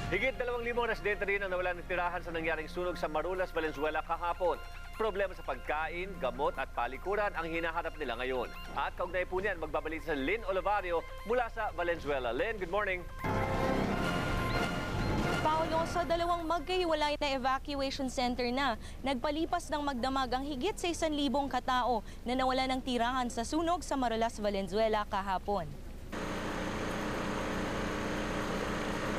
Higit 2,000 residente rin ang nawalan ng tirahan sa nangyaring sunog sa Marulas, Valenzuela kahapon. Problema sa pagkain, gamot at palikuran ang hinaharap nila ngayon. At kaugnay po niyan, magbabalita sa Lynn Olivario mula sa Valenzuela. Lynn, good morning. Paolo, sa dalawang magkahiwalay na evacuation center na, nagpalipas ng magdamag ang higit sa 1,000 katao na nawala ng tirahan sa sunog sa Marulas, Valenzuela kahapon.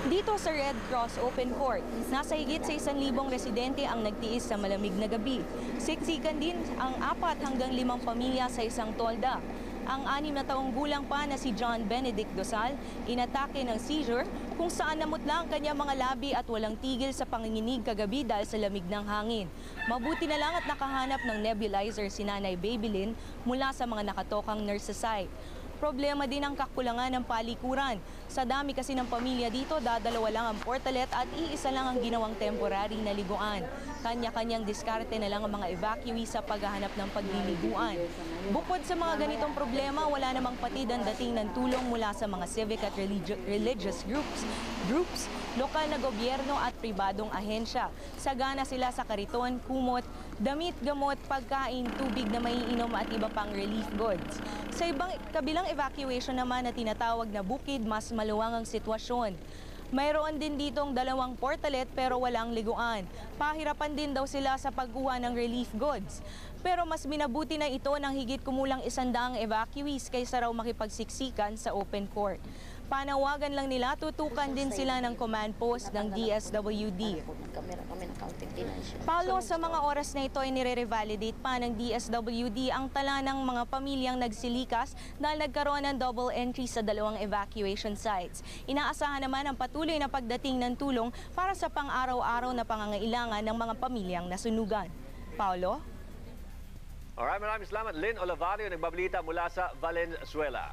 Dito sa Red Cross Open Court, nasa higit sa 1,000 residente ang nagtiis sa malamig na gabi. Siksikan din ang 4 hanggang 5 pamilya sa isang tolda. Ang 6 na taong gulang pa na si John Benedict Dosal, inatake ng seizure kung saan namutla ang kanyang mga labi at walang tigil sa panginginig kagabi dahil sa lamig ng hangin. Mabuti na lang at nakahanap ng nebulizer si Nanay Babylin mula sa mga nakatokang nurse sa site. Problema din ang kakulangan ng palikuran. Sa dami kasi ng pamilya dito, dadalawa lang ang portalet at iisa lang ang ginawang temporary na liguan. Kanya-kanyang diskarte na lang ang mga evacuee sa paghahanap ng pagliliguan. Bukod sa mga ganitong problema, wala namang patid ang dating ng tulong mula sa mga civic at religious groups, lokal na gobyerno at pribadong ahensya. Sagana sila sa kariton, kumot, damit, gamot, pagkain, tubig na maiinom at iba pang relief goods. Sa kabilang evacuation naman na tinatawag na bukid, mas maluwang ang sitwasyon. Mayroon din ditong 2 portalet pero walang liguan. Pahirapan din daw sila sa pagkuha ng relief goods. Pero mas minabuti na ito ng higit kumulang 100 evacuees kaysa raw makipagsiksikan sa open court. Panawagan lang nila, tutukan din sila ng command post ng DSWD. Paolo, sa mga oras na ito ay nire-revalidate pa ng DSWD ang tala ng mga pamilyang nagsilikas dahil nagkaroon ng double entry sa 2 evacuation sites. Inaasahan naman ang patuloy na pagdating ng tulong para sa pang-araw-araw na pangangailangan ng mga pamilyang nasunugan. Paolo? Alright, maraming salamat. Lynn Olivario, nagbabalita mula sa Valenzuela.